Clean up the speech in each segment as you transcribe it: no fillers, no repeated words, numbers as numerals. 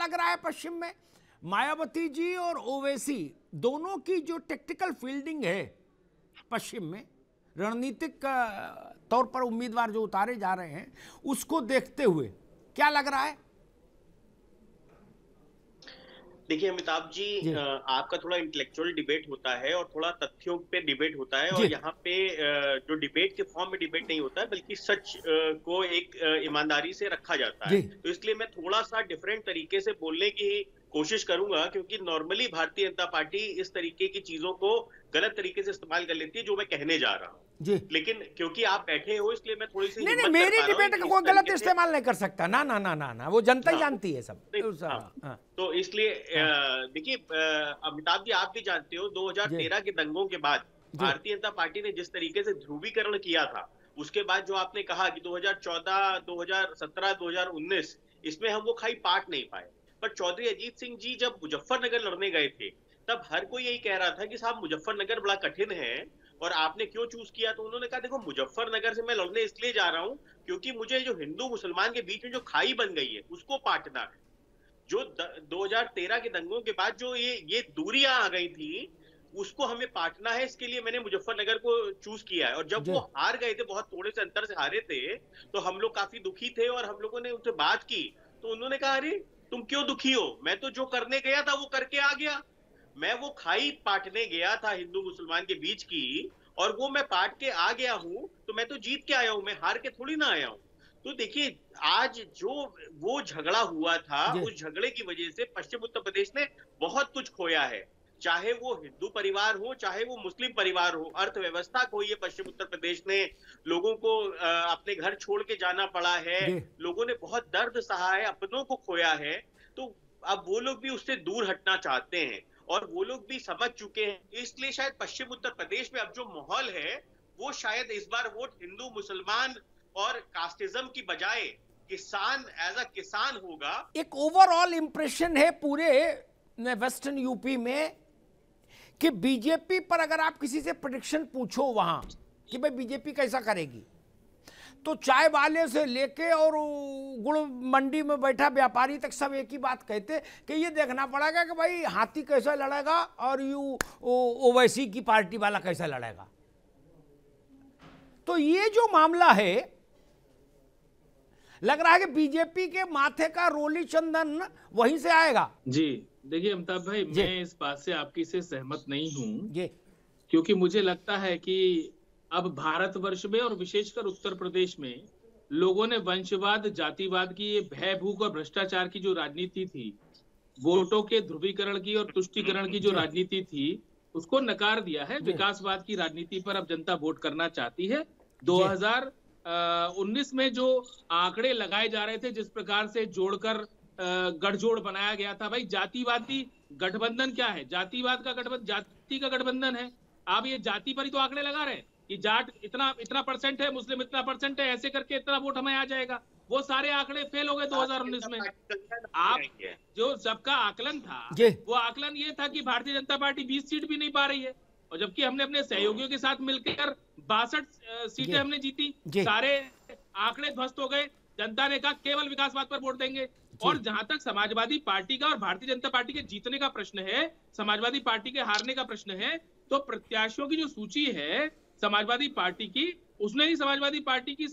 लग रहा है पश्चिम में? मायावती जी और ओवैसी दोनों की जो टेक्टिकल फील्डिंग है पश्चिम में, रणनीतिक तौर पर उम्मीदवार जो उतारे जा रहे हैं, उसको देखते हुए क्या लग रहा है? देखिए अमिताभ जी, आपका थोड़ा इंटेलेक्चुअल डिबेट होता है और थोड़ा तथ्यों पे डिबेट होता है, और यहाँ पे जो डिबेट के फॉर्म में डिबेट नहीं होता है, बल्कि सच को एक ईमानदारी से रखा जाता है। तो इसलिए मैं थोड़ा सा डिफरेंट तरीके से बोलने की कोशिश करूंगा, क्योंकि नॉर्मली भारतीय जनता पार्टी इस तरीके की चीजों को गलत तरीके से इस्तेमाल कर लेती है, जो मैं कहने जा रहा हूँ। लेकिन क्योंकि आप बैठे हो, इसलिए मैं थोड़ी सी नहीं, मेरी डिबेट का कोई गलत इस्तेमाल नहीं कर सकता। ना ना ना ना ना, वो जनता ही जानती है सब। तो इसलिए देखिए अमिताभ जी, आप भी जानते हो 2013 के दंगों के बाद भारतीय जनता पार्टी ने जिस तरीके से ध्रुवीकरण किया था, उसके बाद जो आपने कहा कि 2014, 2017, 2019 इसमें हम वो खाई पाट नहीं पाए। पर चौधरी अजीत सिंह जी जब मुजफ्फरनगर लड़ने गए थे, तब हर कोई यही कह रहा था कि साहब मुजफ्फरनगर बड़ा कठिन है और आपने क्यों चूज किया? तो उन्होंने कहा देखो, मुजफ्फरनगर से मैं लड़ने इसलिए जा रहा हूं क्योंकि मुझे जो हिंदू मुसलमान के बीच में जो खाई बन गई है उसको पाटना है। जो 2013 के दंगों के बाद जो ये दूरियां आ गई थी, उसको हमें पाटना है। इसके लिए मैंने मुजफ्फरनगर को चूज किया है। और जब वो हार गए थे, बहुत थोड़े से अंतर से हारे थे, तो हम लोग काफी दुखी थे और हम लोगों ने उनसे बात की। तो उन्होंने कहा अरे तुम क्यों दुखी हो, मैं तो जो करने गया था वो करके आ गया। मैं वो खाई पाटने गया था हिंदू मुसलमान के बीच की, और वो मैं पाट के आ गया हूं, तो मैं तो जीत के आया हूं, मैं हार के थोड़ी ना आया हूं। तो देखिए, आज जो वो झगड़ा हुआ था, उस झगड़े की वजह से पश्चिम उत्तर प्रदेश ने बहुत कुछ खोया है। चाहे वो हिंदू परिवार हो, चाहे वो मुस्लिम परिवार हो, अर्थव्यवस्था खोई है पश्चिम उत्तर प्रदेश ने, लोगों को अपने घर छोड़ के जाना पड़ा है, लोगों ने बहुत दर्द सहा है, अपनों को खोया है। तो अब वो लोग भी उससे दूर हटना चाहते हैं और वो लोग भी समझ चुके हैं। इसलिए शायद पश्चिम उत्तर प्रदेश में अब जो माहौल है, वो शायद इस बार वोट हिंदू मुसलमान और कास्टिज्म की बजाय किसान एज अ किसान होगा। एक ओवरऑल इंप्रेशन है पूरे वेस्टर्न यूपी में कि बीजेपी पर अगर आप किसी से प्रेडिक्शन पूछो वहां कि भाई बीजेपी कैसा करेगी, तो चाय वाले से लेके और गुड़ मंडी में बैठा व्यापारी तक सब एक ही बात कहते कि ये देखना पड़ेगा कि भाई हाथी कैसा लड़ेगा और ओवैसी की पार्टी वाला कैसा लड़ेगा। तो ये जो मामला है, लग रहा है कि बीजेपी के माथे का रोली चंदन वहीं से आएगा। जी देखिए अमिताभ भाई, मैं इस बात से आपकी से सहमत नहीं हूं, क्योंकि मुझे लगता है कि अब भारतवर्ष में और विशेषकर उत्तर प्रदेश में लोगों ने वंशवाद, जातिवाद की, ये भय भूख और भ्रष्टाचार की जो राजनीति थी, वोटों के ध्रुवीकरण की और तुष्टीकरण की जो राजनीति थी, उसको नकार दिया है। विकासवाद की राजनीति पर अब जनता वोट करना चाहती है। 2019 में जो आंकड़े लगाए जा रहे थे, जिस प्रकार से जोड़कर गठजोड़ बनाया गया था, भाई जातिवादी गठबंधन क्या है? जातिवाद का गठबंधन, जाति का गठबंधन है। आप ये जाति पर ही तो आंकड़े लगा रहे हैं कि जाट इतना परसेंट है, मुस्लिम इतना परसेंट है, ऐसे करके इतना वोट हमें आ जाएगा। वो सारे आंकड़े फेल हो गए 2019 में। आप जो सबका आकलन था, वो आकलन ये था कि भारतीय जनता पार्टी 20 सीट भी नहीं पा रही है, और जबकि हमने अपने सहयोगियों के साथ मिलकर 62 सीटें हमने जीती। सारे आंकड़े ध्वस्त हो गए। जनता ने कहा केवल विकासवाद पर वोट देंगे। और जहां तक समाजवादी पार्टी का और भारतीय जनता पार्टी के जीतने का प्रश्न है, समाजवादी पार्टी के हारने का प्रश्न है, तो प्रत्याशियों की जो सूची है समाजवादी पार्टी की, उसने ही समाजवादी पार्टी की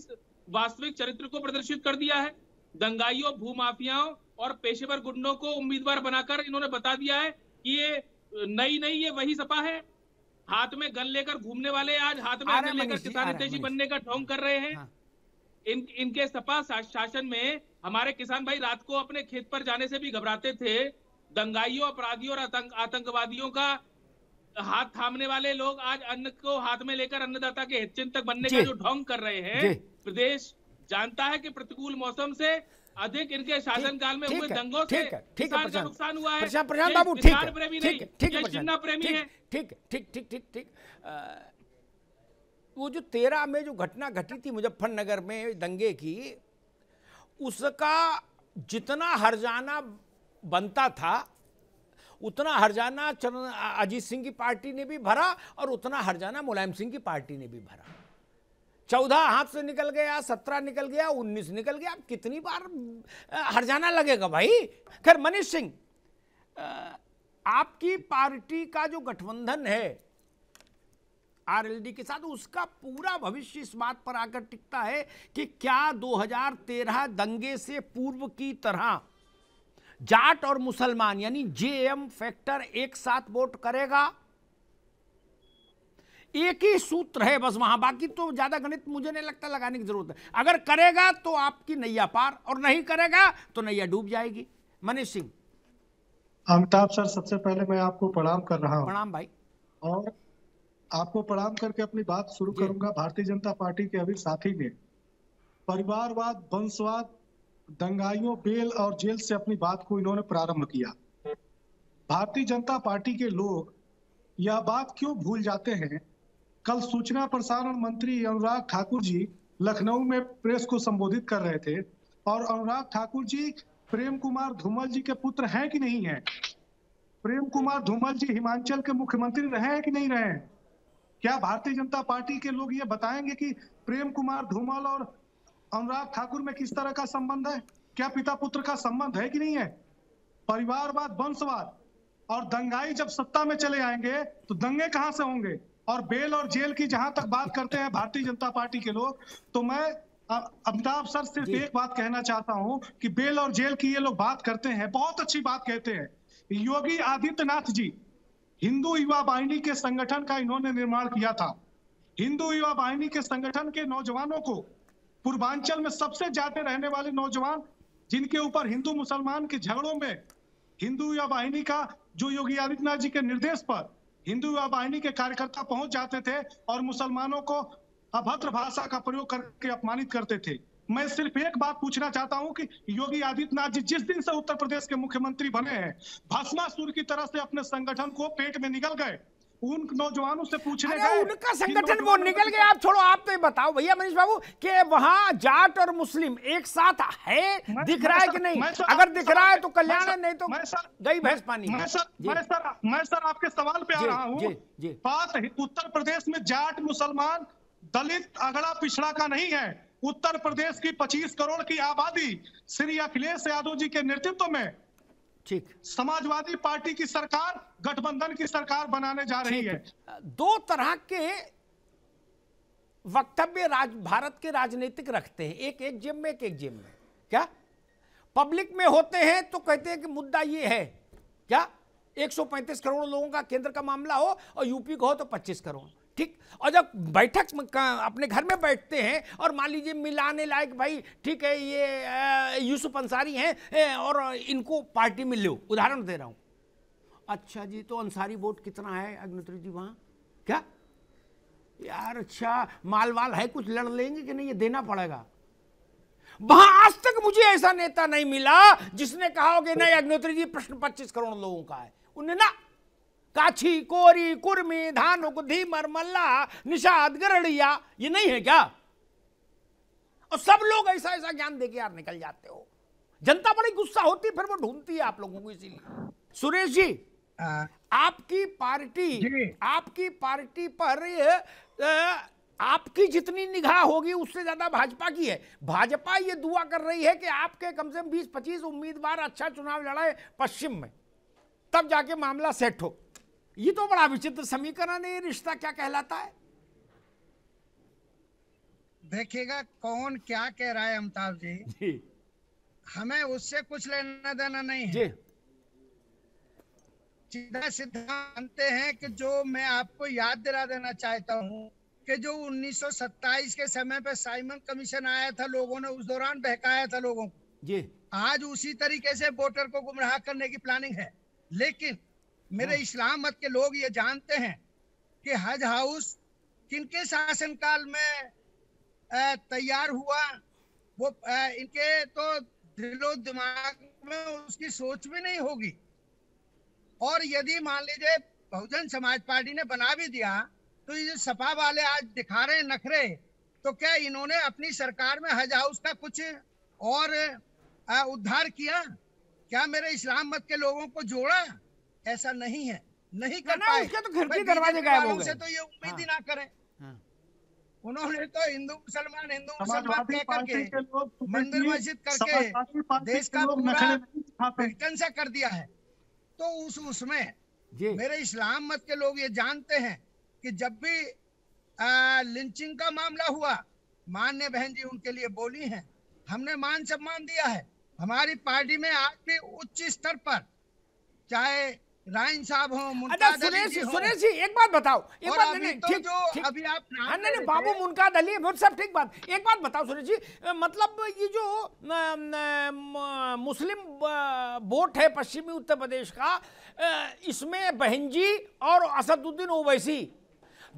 वास्तविक चरित्र को प्रदर्शित कर दिया है। दंगाइयों, भूमाफियाओं और पेशेवर गुंडों को उम्मीदवार बनाकर इन्होंने बता दिया है कि ये नई ये वही सपा है। हाथ में गन लेकर घूमने वाले आज हाथ में गन लेकर किसान हितैषी बनने का ढोंग कर रहे हैं। इनके सपा शासन में हमारे किसान भाई रात को अपने खेत पर जाने से भी घबराते थे। दंगाइयों, अपराधियों और आतंकवादियों का हाथ थामने वाले लोग आज अन्न को हाथ में लेकर अन्नदाता के हितचिंतक बनने का जो ढोंग कर रहे हैं। प्रदेश जानता है कि प्रतिकूल मौसम से अधिक इनके शासनकाल में हुए दंगों से किसान का नुकसान हुआ है। प्रशांत बाबू, ठीक है, ठीक। वो जो 13 में जो घटना घटी थी मुजफ्फरनगर में दंगे की, उसका जितना हर्जाना बनता था उतना हर्जाना अजीत सिंह की पार्टी ने भी भरा और उतना हर्जाना मुलायम सिंह की पार्टी ने भी भरा। 14 हाथ से निकल गया, 17 निकल गया, 19 निकल गया, अब कितनी बार हर्जाना लगेगा भाई। खैर मनीष सिंह, आपकी पार्टी का जो गठबंधन है आरएलडी के साथ, उसका पूरा भविष्य इस बात पर आकर टिकता है कि क्या 2013 दंगे से पूर्व की तरह जाट और मुसलमान यानी जेएम फैक्टर एक साथ वोट करेगा? एक ही सूत्र है बस वहां, बाकी तो ज्यादा गणित मुझे नहीं लगता लगाने की जरूरत है। अगर करेगा तो आपकी नैया पार, और नहीं करेगा तो नैया डूब जाएगी। मनीष सिंह। अमिताभ सर, सबसे पहले मैं आपको प्रणाम कर रहा हूं। प्रणाम भाई। और आपको प्रणाम करके अपनी बात शुरू करूंगा। भारतीय जनता पार्टी के अभी साथी ने परिवारवाद, वंशवाद, दंगाइयों, बेल और जेल से अपनी बात को इन्होंने प्रारंभ किया। भारतीय जनता पार्टी के लोग यह बात क्यों भूल जाते हैं? कल सूचना प्रसारण मंत्री अनुराग ठाकुर जी लखनऊ में प्रेस को संबोधित कर रहे थे, और अनुराग ठाकुर जी प्रेम कुमार धूमल जी के पुत्र हैं कि नहीं हैं? प्रेम कुमार धूमल जी हिमाचल के मुख्यमंत्री रहे हैं कि नहीं रहे हैं? क्या भारतीय जनता पार्टी के लोग ये बताएंगे कि प्रेम कुमार धूमल और अनुराग ठाकुर में किस तरह का संबंध है? क्या पिता पुत्र का संबंध है कि नहीं है? परिवारवाद, वंशवाद और दंगाई जब सत्ता में चले आएंगे तो दंगे कहां से होंगे? और बेल और जेल की जहां तक बात करते हैं भारतीय जनता पार्टी के लोग, तो मैं अमिताभ सर सिर्फ एक बात कहना चाहता हूं कि बेल और जेल की ये लोग बात करते हैं, बहुत अच्छी बात कहते हैं। योगी आदित्यनाथ जी हिंदू युवा वाहिनी के संगठन का इन्होंने निर्माण किया था। हिंदू युवा वाहिनी के संगठन के नौजवानों को, पूर्वांचल में सबसे ज्यादा रहने वाले नौजवान जिनके ऊपर हिंदू मुसलमान के झगड़ों में हिंदू युवा वाहिनी का, जो योगी आदित्यनाथ जी के निर्देश पर हिंदू युवा वाहिनी के कार्यकर्ता पहुंच जाते थे और मुसलमानों को अभद्र भाषा का प्रयोग करके अपमानित करते थे। मैं सिर्फ एक बात पूछना चाहता हूं कि योगी आदित्यनाथ जी जिस दिन से उत्तर प्रदेश के मुख्यमंत्री बने हैं, भस्मासुर की तरह से अपने संगठन को पेट में निगल गए। उन नौजवानों से पूछने गए, उनका संगठन वो निकल गया। आप छोड़ो, आप तो ये बताओ भैया मनीष बाबू कि वहां जाट और मुस्लिम एक साथ है, दिख रहा है कि नहीं? अगर दिख रहा है तो कल्याण है, नहीं तो गई भैंस पानी। मैं सर आपके सवाल पे आ रहा हूँ। बात उत्तर प्रदेश में जाट, मुसलमान, दलित, अगड़ा पिछड़ा का नहीं है। उत्तर प्रदेश की 25 करोड़ की आबादी श्री अखिलेश यादव जी के नेतृत्व में ठीक समाजवादी पार्टी की सरकार, गठबंधन की सरकार बनाने जा रही है। दो तरह के वक्तव्य भारत के राजनीतिक रखते हैं, एक जेब में, एक जेब में। क्या पब्लिक में होते हैं तो कहते हैं कि मुद्दा ये है, क्या 135 करोड़ लोगों का केंद्र का मामला हो और यूपी का हो तो 25 करोड़, ठीक। और जब बैठक अपने घर में बैठते हैं और मान लीजिए मिलाने लायक, भाई ठीक है ये यूसुफ अंसारी हैं और इनको पार्टी में लो, उदाहरण दे रहा हूं। अच्छा जी, तो अंसारी वोट कितना है अग्निहोत्री जी वहां? क्या यार, अच्छा मालवाल है, कुछ लड़ लेंगे कि नहीं, ये देना पड़ेगा। वहां आज तक मुझे ऐसा नेता नहीं मिला जिसने कहा कि नहीं अग्निहोत्री जी प्रश्न 25 करोड़ लोगों का है। उन्हें ना काछी, कोरी, कुर्मी, धानुक, धीमर, मल्ला, निषाद, गरड़िया, ये नहीं है क्या? और सब लोग ऐसा ऐसा ज्ञान देके यार निकल जाते हो। जनता बड़ी गुस्सा होती है, फिर वो ढूंढती है आप लोगों को। इसीलिए सुरेश जी, आपकी पार्टी पर आपकी जितनी निगाह होगी उससे ज्यादा भाजपा की है। भाजपा ये दुआ कर रही है कि आपके कम से कम 20-25 उम्मीदवार अच्छा चुनाव लड़ाए पश्चिम में, तब जाके मामला सेट हो। ये तो बड़ा विचित्र समीकरण है। ये रिश्ता क्या कहलाता है? देखिएगा कौन क्या कह रहा है अमिताभ जी, हमें उससे कुछ लेना देना नहीं है। सीधा सीधा मानते हैं कि जो मैं आपको याद दिला देना चाहता हूं कि जो 1927 के समय पे साइमन कमीशन आया था, लोगों ने उस दौरान बहकाया था लोगों को जी। आज उसी तरीके से वोटर को गुमराह करने की प्लानिंग है। लेकिन मेरे इस्लाम मत के लोग ये जानते हैं कि हज हाउस किनके शासनकाल में तैयार हुआ, वो इनके तो दिलो दिमाग में उसकी सोच भी नहीं होगी। और यदि मान लीजिए बहुजन समाज पार्टी ने बना भी दिया तो ये सपा वाले आज दिखा रहे हैं नखरे, तो क्या इन्होंने अपनी सरकार में हज हाउस का कुछ और उद्धार किया? क्या मेरे इस्लाम मत के लोगों को जोड़ा? ऐसा नहीं है, नहीं कर पाए। उसके तो खिड़की दरवाजे गायब हो गए। से तो ये उम्मीद ही ना करें। उन्होंने तो हिंदू मुसलमान कह करके मंदिर मस्जिद करके देश का पूरा विघटन सा कर दिया है। तो उसमें मेरे इस्लाम मत के लोग ये जानते हैं कि जब भी लिंचिंग का मामला हुआ, मान्य बहन जी उनके लिए बोली हैं, हमने मान सम्मान दिया है। हमारी पार्टी में आज भी उच्च स्तर पर चाहे राइन साहब हो, मुनकाद अली जी हो। सुरेश जी एक बात बताओ, एक बात नहीं तो ठीक, जो अभी आप नहीं बाबू मुनकाद अली वो सब ठीक बात, एक बात बताओ सुरेश जी, मतलब ये जो मुस्लिम वोट है पश्चिमी उत्तर प्रदेश का, इसमें बहन जी और असदुद्दीन ओवैसी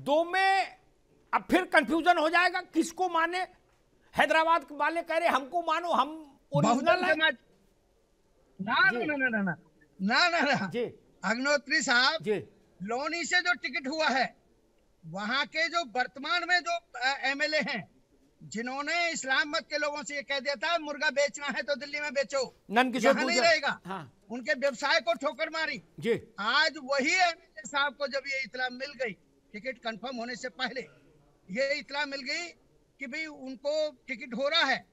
दो में अब फिर कंफ्यूजन हो जाएगा, किसको माने? हैदराबाद वाले कह रहे हमको मानो, हम ओरिजिनल है। ना अग्नोत्री साहब, लोनी से जो टिकट हुआ है, वहां के जो वर्तमान में जो एमएलए हैं, जिन्होंने इस्लाम मत के लोगों से ये कह दिया था मुर्गा बेचना है तो दिल्ली में बेचो, यहाँ नहीं रहेगा, उनके व्यवसाय को ठोकर मारी। आज वही एमएलए साहब को जब ये इत्तला मिल गई, टिकट कंफर्म होने से पहले ये इत्तला मिल गई कि भाई उनको टिकट हो रहा है,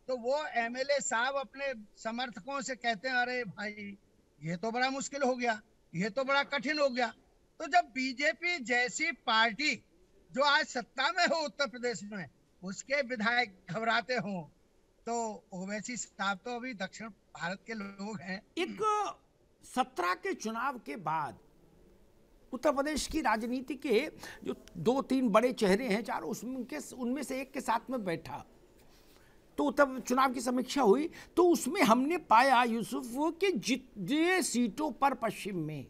तो वो एमएलए साहब अपने समर्थकों से कहते हैं, अरे भाई ये तो बड़ा मुश्किल हो गया, ये तो बड़ा कठिन हो गया। तो जब बीजेपी जैसी पार्टी जो आज सत्ता में हो उत्तर प्रदेश में, उसके विधायक घबराते हों, तो ओवैसी साहब तो अभी दक्षिण भारत के लोग हैं। एक 17 के चुनाव के बाद उत्तर प्रदेश की राजनीति के जो 2-3 बड़े चेहरे हैं, चारों उनमें से एक के साथ में बैठा, तो उत्तर चुनाव की समीक्षा हुई, तो उसमें हमने पाया यूसुफ कि जितने सीटों पर पश्चिम में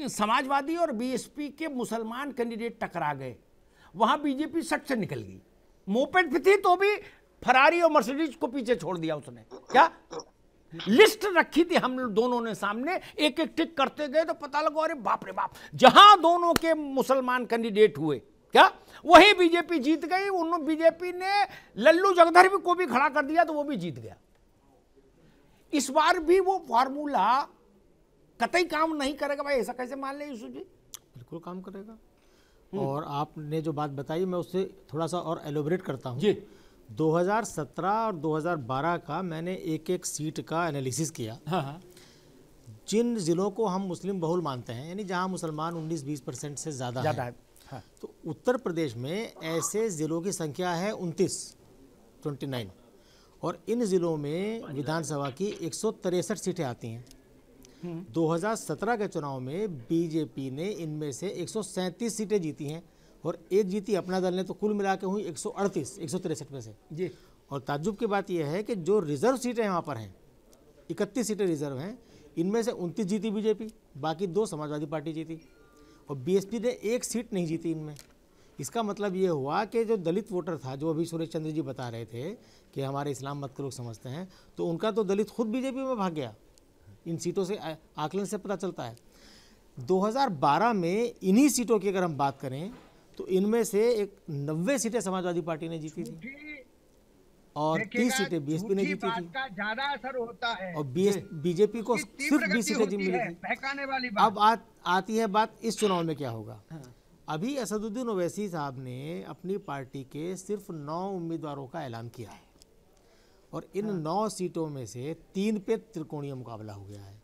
समाजवादी और बीएसपी के मुसलमान कैंडिडेट टकरा गए, वहां बीजेपी सट से निकल गई। मोपेड पे थी तो भी फरारी और मर्सिडीज को पीछे छोड़ दिया उसने। क्या लिस्ट रखी थी हम दोनों ने सामने, एक एक टिक करते गए तो पता लगा अरे बाप रे बाप, जहां दोनों के मुसलमान कैंडिडेट हुए क्या वही बीजेपी जीत गई। उन बीजेपी ने लल्लू जगधर को भी खड़ा कर दिया तो वो भी जीत गया। इस बार भी वो फार्मूला कतई काम नहीं करेगा भाई, ऐसा कैसे मान ले यूसुफ जी? बिल्कुल काम करेगा। और आपने जो बात बताई मैं उससे थोड़ा सा और एलोबरेट करता हूँ जी। 2017 और 2012 का मैंने एक एक सीट का एनालिसिस किया। हाँ। जिन जिलों को हम मुस्लिम बहुल मानते हैं, यानी जहाँ मुसलमान 19-20% से ज़्यादा है, हाँ। तो उत्तर प्रदेश में ऐसे ज़िलों की संख्या है 29 और इन ज़िलों में विधानसभा की 163 सीटें आती हैं। 2017 के चुनाव में बीजेपी ने इनमें से 137 सीटें जीती हैं और एक जीती अपना दल ने, तो कुल मिला के हुई 163 में से जी। और ताज्जुब की बात यह है कि जो रिजर्व सीटें वहाँ पर हैं, 31 सीटें रिजर्व हैं, इनमें से 29 जीती बीजेपी, बाकी 2 समाजवादी पार्टी जीती और बीएसपी ने 1 सीट नहीं जीती इनमें। इसका मतलब ये हुआ कि जो दलित वोटर था, जो अभी सुरेश चंद्र जी बता रहे थे कि हमारे इस्लाम मत के लोग समझते हैं, तो उनका तो दलित खुद बीजेपी में भाग गया। इन सीटों से आकलन से पता चलता है। 2012 में इन्हीं सीटों की अगर हम बात करें तो इनमें से 90 सीटें समाजवादी पार्टी ने जीती थी और 30 सीटें बीएसपी ने जीती थी। ज्यादा असर होता है और बीजेपी को सिर्फ 20 सीटें मिली थी। बहकाने वाली बात। अब आती है बात इस चुनाव में क्या होगा। अभी असदुद्दीन ओवैसी साहब ने अपनी पार्टी के सिर्फ 9 उम्मीदवारों का ऐलान किया है और इन 9 सीटों में से 3 पे त्रिकोणीय मुकाबला हो गया है।